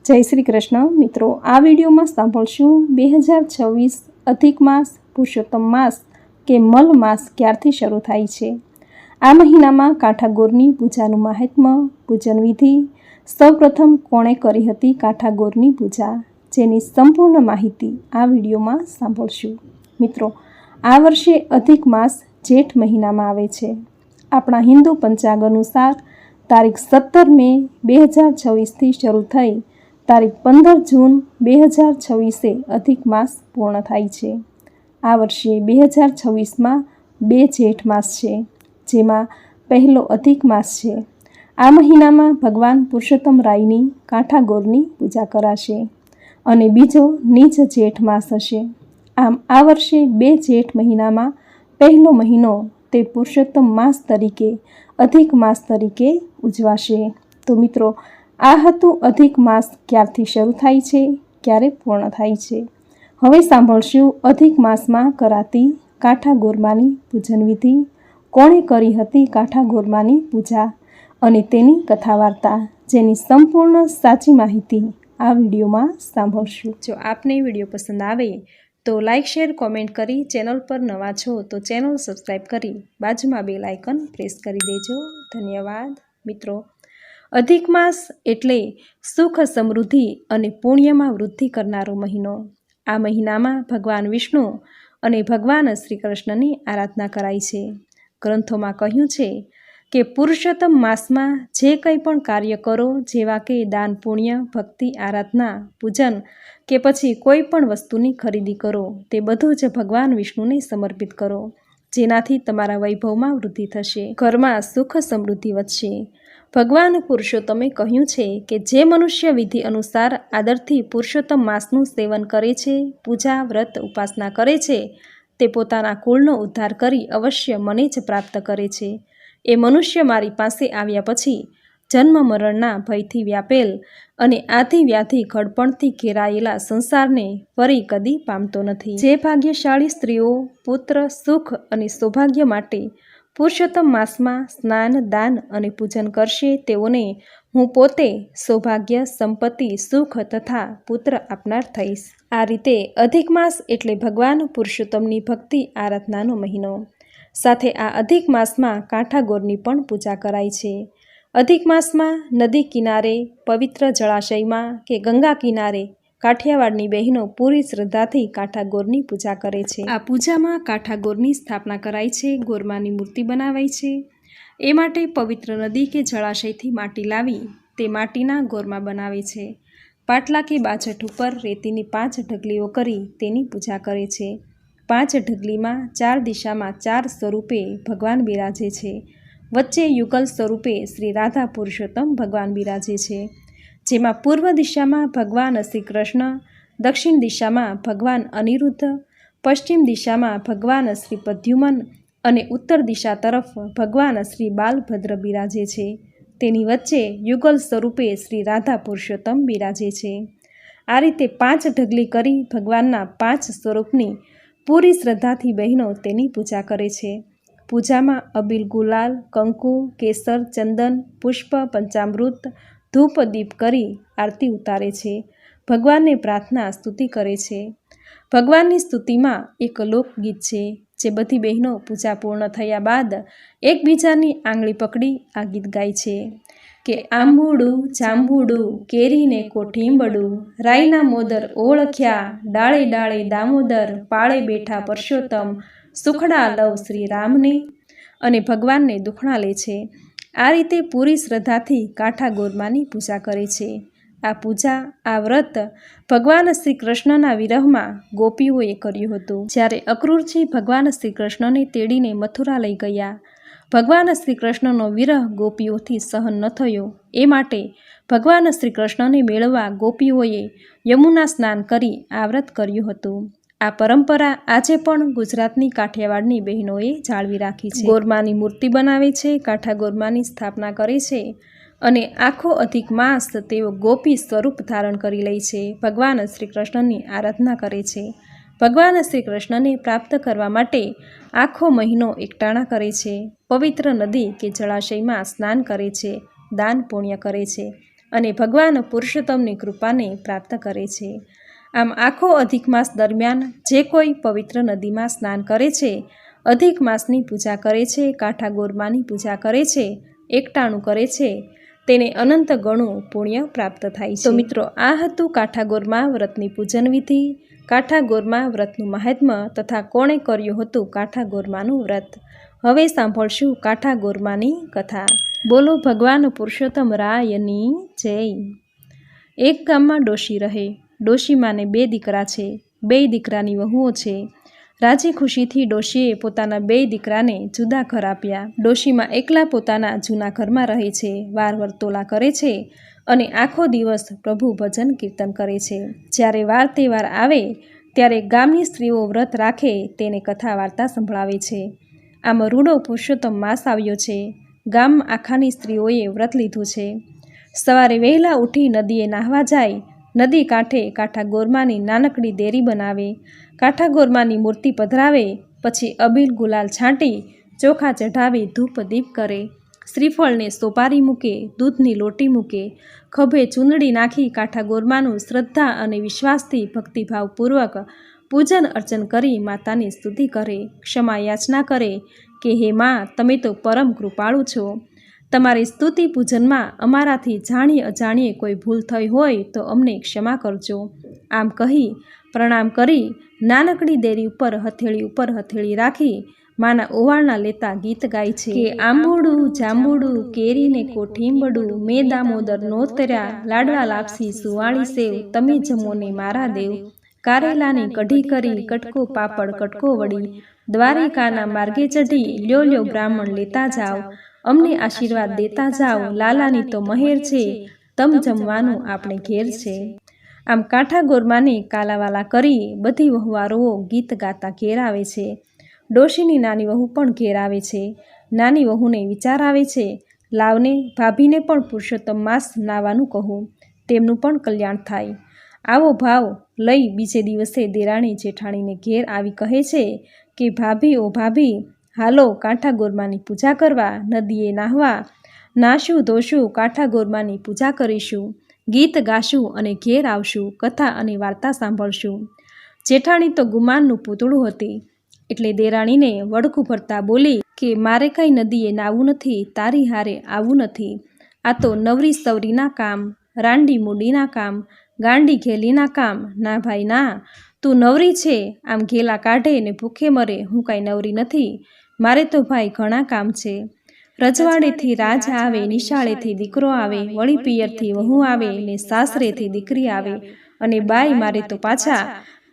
જય શ્રી કૃષ્ણ મિત્રો, આ વિડીયોમાં સાંભળશું 2026 અધિક માસ પુરુષોત્તમ માસ કે મલ માસ ક્યારથી શરૂ થાય છે। આ મહિનામાં કાંઠાગોરની પૂજાનું મહાત્મ્ય, પૂજન વિધિ, સૌપ્રથમ કોણે કરી હતી કાંઠાગોરની પૂજા, જેની સંપૂર્ણ માહિતી આ વિડીયોમાં સાંભળશું। મિત્રો, આ વર્ષે અધિક માસ જેઠ મહિનામાં આવે છે। આપણા હિન્દુ પંચાંગ અનુસાર તારીખ 17 મે 2026થી શરૂ થઈ તારીખ 15 જૂન 2026 અધિક માસ પૂર્ણ થાય છે। આ વર્ષે 2026માં 2 જેઠ માસ છે, જેમાં પહેલો અધિક માસ છે। આ મહિનામાં ભગવાન પુરુષોત્તમ રાયની કાંઠાગોરની પૂજા કરાશે અને બીજો નીચ જેઠ માસ હશે। આમ આ વર્ષે 2 જેઠ મહિનામાં પહેલો મહિનો તે પુરુષોત્તમ માસ તરીકે અધિક માસ તરીકે ઉજવાશે। તો મિત્રો, આ હતું અધિક માસ ક્યારથી શરૂ થાય છે, ક્યારે પૂર્ણ થાય છે। હવે સાંભળશું અધિક માસમાં કરાતી કાંઠાગોરમાની પૂજન વિધિ, કોણે કરી હતી કાંઠાગોરમાની પૂજા અને તેની કથા વાર્તા, જેની સંપૂર્ણ સાચી માહિતી આ વિડીયોમાં સાંભળશું। જો આપને વિડીયો પસંદ આવે તો લાઇક, શેર, કોમેન્ટ કરી, ચેનલ પર નવા છો તો ચેનલ સબસ્ક્રાઈબ કરી બાજુમાં બેલ આઇકન પ્રેસ કરી દેજો। ધન્યવાદ મિત્રો। અધિક માસ એટલે સુખ, સમૃદ્ધિ અને પુણ્યમાં વૃદ્ધિ કરનારો મહિનો। આ મહિનામાં ભગવાન વિષ્ણુ અને ભગવાન શ્રી કૃષ્ણની આરાધના કરાય છે। ગ્રંથોમાં કહ્યું છે કે પુરુષોત્તમ માસમાં જે કંઈ પણ કાર્ય કરો, જેવા કે દાન, પુણ્ય, ભક્તિ, આરાધના, પૂજન કે પછી કોઈ પણ વસ્તુની ખરીદી કરો, તે બધું જ ભગવાન વિષ્ણુને સમર્પિત કરો, જેનાથી તમારા વૈભવમાં વૃદ્ધિ થશે, ઘરમાં સુખ સમૃદ્ધિ વધશે। ભગવાન પુરુષોત્તમે કહ્યું છે કે જે મનુષ્ય વિધિ અનુસાર આદરથી પુરુષોત્તમ માસનું સેવન કરે છે, પૂજા, વ્રત, ઉપાસના કરે છે, તે પોતાના કુળનો ઉદ્ધાર કરી અવશ્ય મને જ પ્રાપ્ત કરે છે। એ મનુષ્ય મારી પાસે આવ્યા પછી જન્મ મરણના ભયથી વ્યાપેલ અને આધિ વ્યાધિ ઘડપણથી ઘેરાયેલા સંસારને ફરી કદી પામતો નથી। જે ભાગ્યશાળી સ્ત્રીઓ પુત્ર, સુખ અને સૌભાગ્ય માટે પુરુષોત્તમ માસમાં સ્નાન, દાન અને પૂજન કરશે, તેઓને હું પોતે સૌભાગ્ય, સંપત્તિ, સુખ તથા પુત્ર આપનાર થઈશ। આ રીતે અધિક માસ એટલે ભગવાન પુરુષોત્તમની ભક્તિ આરાધનાનો મહિનો। સાથે આ અધિક માસમાં કાંઠાગોરની પણ પૂજા કરાય છે। અધિક માસમાં નદી કિનારે, પવિત્ર જળાશયમાં કે ગંગા કિનારે કાઠિયાવાડની બહેનો પૂરી શ્રદ્ધાથી કાંઠાગોરની પૂજા કરે છે। આ પૂજામાં કાંઠાગોરની સ્થાપના કરાય છે, ગોરમાની મૂર્તિ બનાવાય છે। એ માટે પવિત્ર નદી કે જળાશયથી માટી લાવી તે માટીના ગોરમા બનાવે છે। પાટલા કે બાજટ ઉપર રેતીની 5 ઢગલીઓ કરી તેની પૂજા કરે છે। 5 ઢગલીમાં 4 દિશામાં 4 સ્વરૂપે ભગવાન બિરાજે છે। વચ્ચે યુગલ સ્વરૂપે શ્રી રાધા પુરુષોત્તમ ભગવાન બિરાજે છે, જેમાં પૂર્વ દિશામાં ભગવાન શ્રી કૃષ્ણ, દક્ષિણ દિશામાં ભગવાન અનિરુદ્ધ, પશ્ચિમ દિશામાં ભગવાન શ્રી પ્રદ્યુમન અને ઉત્તર દિશા તરફ ભગવાન શ્રી બાલભદ્ર બિરાજે છે। તેની વચ્ચે યુગલ સ્વરૂપે શ્રી રાધા પુરુષોત્તમ બિરાજે છે। આ રીતે 5 ઢગલી કરી ભગવાનના 5 સ્વરૂપની પૂરી શ્રદ્ધાથી બહેનો તેની પૂજા કરે છે। પૂજામાં અબીલ, ગુલાલ, કંકુ, કેસર, ચંદન, પુષ્પ, પંચામૃત, ધૂપ, દીપ કરી આરતી ઉતારે છે। ભગવાનને પ્રાર્થના, સ્તુતિ કરે છે। ભગવાનની સ્તુતિમાં એક લોકગીત છે, જે બધી બહેનો પૂજા પૂર્ણ થયા બાદ એકબીજાની આંગળી પકડી આ ગીત ગાય છે કે આંબુડું, જાંબુડું, કેરીને કોઠીંબડું, રાયના મોદર ઓળખ્યા, ડાળે ડાળે દામોદર, પાળે બેઠા પરસોત્તમ, સુખડા લવ શ્રી રામને, અને ભગવાનને દુખણા લે છે। આ રીતે પૂરી શ્રદ્ધાથી કાંઠાગોરમાની પૂજા કરે છે। આ પૂજા, આ વ્રત ભગવાન શ્રી કૃષ્ણના વિરહમાં ગોપીઓએ કર્યું હતું, જ્યારે અક્રૂરજી ભગવાન શ્રી કૃષ્ણને તેડીને મથુરા લઈ ગયા। ભગવાન શ્રી કૃષ્ણનો વિરહ ગોપીઓથી સહન ન થયો, એ માટે ભગવાન શ્રી કૃષ્ણને મેળવવા ગોપીઓએ યમુના સ્નાન કરી આ વ્રત કર્યું હતું। આ પરંપરા આજે પણ ગુજરાતની કાઠિયાવાડની બહેનોએ જાળવી રાખી છે। ગોરમાની મૂર્તિ બનાવે છે, કાંઠાગોરમાની સ્થાપના કરે છે અને આખો અધિક માસ તેઓ ગોપી સ્વરૂપ ધારણ કરી લે છે, ભગવાન શ્રી કૃષ્ણની આરાધના કરે છે। ભગવાન શ્રી કૃષ્ણને પ્રાપ્ત કરવા માટે આખો મહિનો એકટાણા કરે છે, પવિત્ર નદી કે જળાશયમાં સ્નાન કરે છે, દાન પુણ્ય કરે છે અને ભગવાન પુરુષોત્તમની કૃપાને પ્રાપ્ત કરે છે. આમ આખો અધિક માસ દરમિયાન જે કોઈ પવિત્ર નદીમાં સ્નાન કરે છે, અધિક માસની પૂજા કરે છે, કાંઠા ગોરમાની પૂજા કરે છે, એકટાણું કરે છે, તેને અનંત ગણું પુણ્ય પ્રાપ્ત થાય છે. તો મિત્રો, આ હતું કાંઠા ગોરમા વ્રતની પૂજન વિધિ, કાંઠા ગોરમા વ્રતનું મહાત્મ્ય તથા કોણે કર્યું હતું કાંઠા ગોરમાનું વ્રત. હવે સાંભળશું કાંઠા ગોરમાની કથા. બોલો ભગવાન પુરુષોત્તમ રાયની જય. એક ગામમાં ડોશી રહે. ડોશીમાને 2 દીકરા છે. 2 દીકરાની વહુઓ છે. રાજી ખુશીથી ડોશીએ પોતાના 2 દીકરાને જુદા ઘર આપ્યા. ડોશીમાં એકલા પોતાના જૂના ઘરમાં રહે છે, વાર વર્તોલા કરે છે અને આખો દિવસ પ્રભુ ભજન કીર્તન કરે છે. જ્યારે વાર તહેવાર આવે ત્યારે ગામની સ્ત્રીઓ વ્રત રાખે તેને કથા વાર્તા સંભળાવે છે. આમ રૂડો પુરુષોત્તમ માસ આવ્યો છે. ગામ આખાની સ્ત્રીઓએ વ્રત લીધું છે. સવારે વહેલા ઉઠી નદીએ નાહવા જાય. નદી કાંઠે કાંઠા ગોરમાની નાનકડી દેરી બનાવે. કાંઠા ગોરમાની મૂર્તિ પધરાવે. પછી અબીલ ગુલાલ છાંટી ચોખા ચઢાવી ધૂપ દીપ કરે. શ્રીફળને સોપારી મૂકે, દૂધની લોટી મૂકે, ખભે ચૂંદડી નાખી કાંઠા ગોરમાનું શ્રદ્ધા અને વિશ્વાસથી ભક્તિભાવપૂર્વક પૂજન અર્ચન કરી માતાની સ્તુતિ કરે, ક્ષમા યાચના કરે કે હે માં, તમે તો પરમ કૃપાળુ છો. તમારી સ્તુતિ પૂજનમાં અમારાથી જાણીએ અજાણીએ કોઈ ભૂલ થઈ હોય તો અમને ક્ષમા કરજો. આમ કહી પ્રણામ કરી નાનકડી દેરી ઉપર હથેળી રાખી માના ઓવાળના લેતા ગીત ગાય છે કે આંબુડું જાંબુડું કેરીને કોઠીંબડું, મેં દામોદર નોતર્યા લાડવા લાપસી સુવાળી સેવ, તમે જમોને મારા દેવ. કારેલાની કઢી કરી કટકો પાપડ કટકો વળી, દ્વારિકાના માર્ગે ચઢી લ્યો બ્રાહ્મણ લેતા જાઓ, અમને આશીર્વાદ દેતા જાઓ, લાલાની તો મહેર છે, તમ જમવાનું આપણે ઘેર છે. આમ કાંઠા ગોરમાને કાલાવાલા કરી બધી વહુવારોઓ ગીત ગાતા ઘેર આવે છે. ડોશીની નાની વહુ પણ ઘેર આવે છે. નાની વહુને વિચાર આવે છે, લાવને ભાભીને પણ પુરુષોત્તમ માસ નાવાનું કહું, તેમનું પણ કલ્યાણ થાય. આવો ભાવ લઈ બીજે દિવસે દેરાણી જેઠાણીને ઘેર આવી કહે છે કે ભાભી ઓ ભાભી, હાલો કાંઠા ગોરમાની પૂજા કરવા, નદીએ નાહવા, નાશું ધોશું, કાંઠા ગોરમાની પૂજા કરીશું, ગીત ગાશું અને ઘેર આવશું, કથા અને વાર્તા સાંભળશું. જેઠાણી તો ગુમાનનું પૂતળું હતી એટલે દેરાણીને વડકું ભરતા બોલી કે મારે કંઈ નદીએ નાવું નથી, તારી હારે આવું નથી. આ તો નવરી સવરીના કામ, રાંડી મૂડીના કામ, ગાંડી ઘેલીના કામ. ના ભાઈ ના, તું નવરી છે, આમ ઘેલા કાઢે ને ભૂખે મરે, હું કાંઈ નવરી નથી. મારે તો ભાઈ ઘણા કામ છે. રજવાડેથી રાજ આવે, નિશાળેથી દીકરો આવે, વળી પિયરથી વહુ આવે ને સાસરેથી દીકરી આવે, અને બાઈ મારે તો પાછા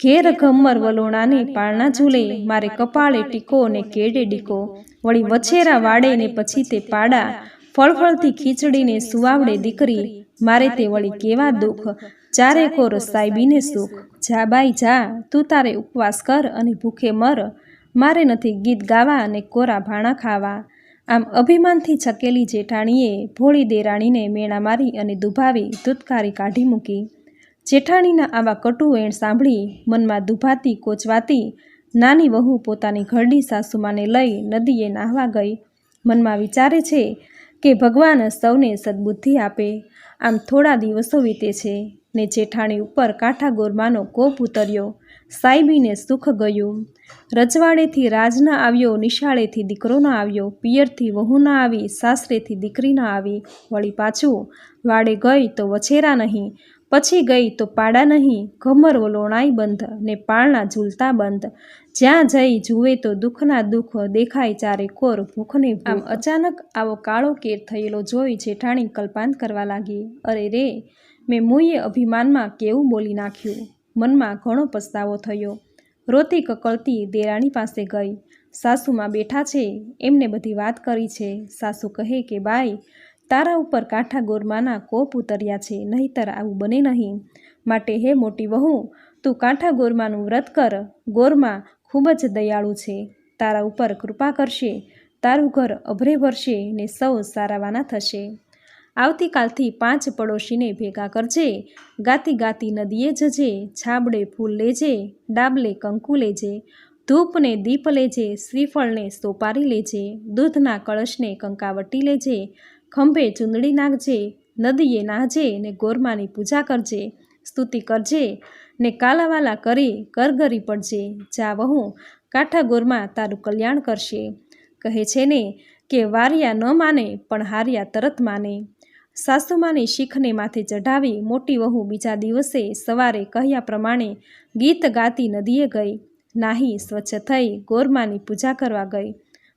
ઘેર ઘમ્મર વલોણાને પાળના ઝૂલે, મારે કપાળે ટીકો ને કેડે ડીકો, વળી વછેરા વાડે ને પછી તે પાડા, ફળફળથી ખીચડીને સુવાવડે દીકરી, મારે તે વળી કેવા દુઃખ, ચારે કોર સાહેબીને સુખ. જા બાઈ જા, તું તારે ઉપવાસ કર અને ભૂખે મર, મારે નથી ગીત ગાવા અને કોરા ભાણા ખાવા. આમ અભિમાનથી છકેલી જેઠાણીએ ભોળી દેરાણીને મેણા મારી અને દુભાવી ધૂતકારી કાઢી મૂકી. જેઠાણીના આવા કટુ વેણ સાંભળી મનમાં દુભાતી કોચવાતી નાની વહુ પોતાની ઘરડી સાસુમાને લઈ નદીએ નાહવા ગઈ. મનમાં વિચારે છે કે ભગવાન સૌને સદબુદ્ધિ આપે. આમ થોડા દિવસો વીતે છે ને જેઠાણી ઉપર કાંઠા ગોરમાનો કોપ ઉતર્યો. સાહેબીને સુખ ગયું. રજવાડેથી રાજ ન આવ્યો, નિશાળેથી દીકરો ન આવ્યો, પિયરથી વહુ ન આવી, સાસરેથી દીકરી ન આવી, વળી પાછું વાડે ગઈ તો વછેરા નહીં, પછી ગઈ તો પાડા નહીં, ઘમર વલોણાઈ બંધ ને પાળના ઝૂલતા બંધ. જ્યાં જઈ જુએ તો દુઃખના દુઃખ દેખાય ચારે કોર, ભૂખને ભૂખ. આમ અચાનક આવો કાળો કેર થયેલો જોઈ જેઠાણી કલ્પાંત કરવા લાગી. અરે રે, મેં મુએ અભિમાનમાં કેવું બોલી નાખ્યું. મનમાં ઘણો પસ્તાવો થયો. રોતી કકળતી દેરાણી પાસે ગઈ. સાસુમાં બેઠા છે, એમને બધી વાત કરી છે. સાસુ કહે કે બાઈ, તારા ઉપર કાંઠા ગોરમાના કોપ ઉતર્યા છે, નહીંતર આવું બને નહીં. માટે હે મોટી વહુ, તું કાંઠા ગોરમાનું વ્રત કર. ગોરમા ખૂબ જ દયાળુ છે, તારા ઉપર કૃપા કરશે, તારું ઘર અભરે ભરશે ને સૌ સારાવાના થશે. આવતીકાલથી 5 પડોશીને ભેગા કરજે, ગાતી ગાતી નદીએ જજે, છાબડે ફૂલ લેજે, ડાબલે કંકુ લેજે, ધૂપને દીપ લેજે, શ્રીફળને સોપારી લેજે, દૂધના કળશને કંકાવટી લેજે, ખંભે ચૂંદડી નાખજે, નદીએ નાહજે ને ગોરમાની પૂજા કરજે, સ્તુતિ કરજે ને કાલાવાલા કરી કરગરી પડજે. જા વહુ, કાંઠા ગોરમાં તારું કલ્યાણ કરશે. કહે છે ને કે વારિયા ન માને પણ હારિયા તરત માને. સાસુમાની શીખને માથે ચઢાવી મોટી વહુ બીજા દિવસે સવારે કહ્યા પ્રમાણે ગીત ગાતી નદીએ ગઈ. નાહી સ્વચ્છ થઈ ગોરમાની પૂજા કરવા ગઈ.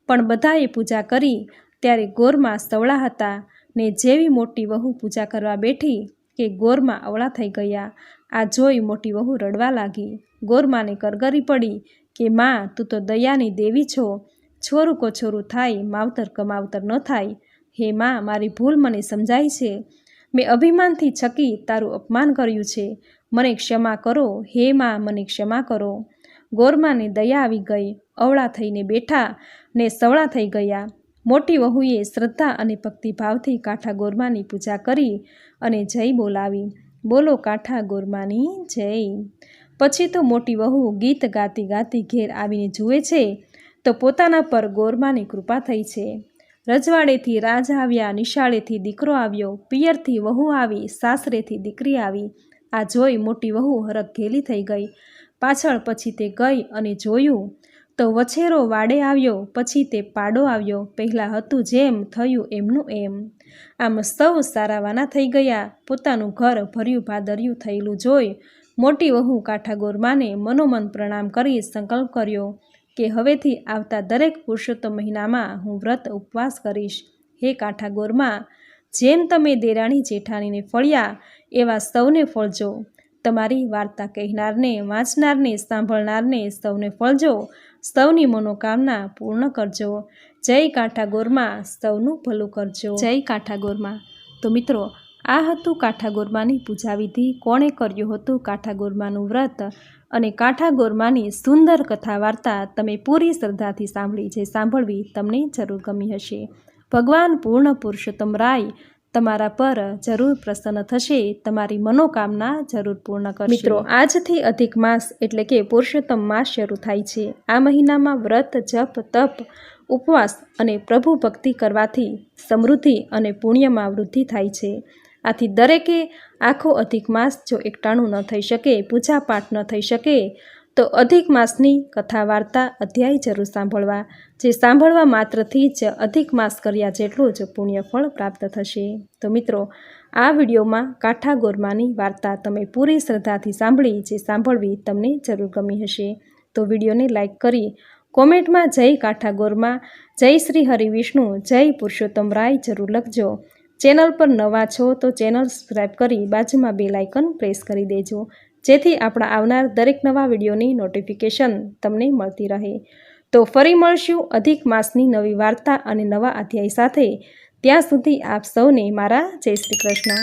પણ બધાએ પૂજા કરી ત્યારે ગોરમાં સવળા હતા ને જેવી મોટી વહુ પૂજા કરવા બેઠી કે ગોરમાં અવળા થઈ ગયા. આ જોઈ મોટી વહુ રડવા લાગી. ગોરમાને કરગરી પડી કે માં, તું તો દયાની દેવી છો. છોરું કો છોરું થાય, માવતર કમાવતર ન થાય. હે માં, મારી ભૂલ મને સમજાય છે. મેં અભિમાનથી છકી તારું અપમાન કર્યું છે. મને ક્ષમા કરો. હે માં, મને ક્ષમા કરો. ગોરમાને દયા આવી ગઈ. અવળા થઈને બેઠા ને સવળા થઈ ગયા. મોટી વહુએ શ્રદ્ધા અને ભક્તિભાવથી કાંઠા ગોરમાની પૂજા કરી અને જય બોલાવી. બોલો કાંઠા ગોરમાની જય. પછી તો મોટી વહુ ગીત ગાતી ગાતી ઘેર આવીને જુએ છે તો પોતાના પર ગોરમાની કૃપા થઈ છે. રજવાડેથી રાજ આવ્યા, નિશાળેથી દીકરો આવ્યો, પિયરથી વહુ આવી, સાસરેથી દીકરી આવી. આ જોઈ મોટી વહુ હરખ ઘેલી થઈ ગઈ. પાછળ પછી તે ગઈ અને જોયું તો વછેરો વાડે આવ્યો, પછી તે પાડો આવ્યો. પહેલાં હતું જેમ, થયું એમનું એમ. આમ સૌ સારાવાના થઈ ગયા. પોતાનું ઘર ભર્યું ભાદર્યું થયેલું જોઈ મોટી વહુ કાંઠા ગોરમાને મનોમન પ્રણામ કરી સંકલ્પ કર્યો કે હવેથી આવતા દરેક પુરુષોત્તમ મહિનામાં હું વ્રત ઉપવાસ કરીશ. હે કાંઠા ગોરમા, જેમ તમે દેરાણી જેઠાણીને ફળ્યા એવા સૌને ફળજો. તમારી વાર્તા કહેનારને, વાંચનારને, સાંભળનારને સૌને ફળજો. સૌની મનોકામના પૂર્ણ કરજો. જય કાંઠા ગોરમા, સૌનું ભલું કરજો. જય કાંઠા ગોરમા. તો મિત્રો, આ હતું કાંઠા ગોરમાની પૂજા વિધિ. કોણે કર્યું હતું કાંઠા ગોરમાનું વ્રત અને કાંઠા ગોરમાની સુંદર કથા વાર્તા તમે પૂરી શ્રદ્ધાથી સાંભળી. જે સાંભળવી તમને જરૂર ગમી હશે. ભગવાન પૂર્ણ પુરુષોત્તમ રાય તમારા પર જરૂર પ્રસન્ન થશે. તમારી મનોકામના જરૂર પૂર્ણ કરશે. મિત્રો, આજથી અધિક માસ એટલે કે પુરુષોત્તમ માસ શરૂ થાય છે. આ મહિનામાં વ્રત, જપ, તપ, ઉપવાસ અને પ્રભુ ભક્તિ કરવાથી સમૃદ્ધિ અને પુણ્યમાં વૃદ્ધિ થાય છે. આથી દરેકે આખો અધિક માસ જો એકટાણું ન થઈ શકે, પૂજા પાઠ ન થઈ શકે તો અધિક માસની કથા વાર્તા અધ્યાય જરૂર સાંભળવા. જે સાંભળવા માત્રથી જ અધિક માસ કર્યા જેટલું જ પુણ્યફળ પ્રાપ્ત થશે. તો મિત્રો, આ વિડીયોમાં કાંઠા ગોરમાની વાર્તા તમે પૂરી શ્રદ્ધાથી સાંભળી. જે સાંભળવી તમને જરૂર ગમી હશે તો વિડીયોને લાઈક કરી કોમેન્ટમાં જય કાંઠા ગોરમા, જય શ્રી હરિવિષ્ણુ, જય પુરુષોત્તમ રાય જરૂર લખજો. ચેનલ પર નવા છો તો ચેનલ સબસ્ક્રાઈબ કરી બાજુમાં બેલ આઇકન પ્રેસ કરી દેજો, જેથી આપણા આવનાર દરેક નવા વિડીયોની નોટિફિકેશન તમને મળતી રહે. તો ફરી મળશું અધિક માસની નવી વાર્તા અને નવા અધ્યાય સાથે. ત્યાં સુધી આપ સૌને મારા જય શ્રી કૃષ્ણ.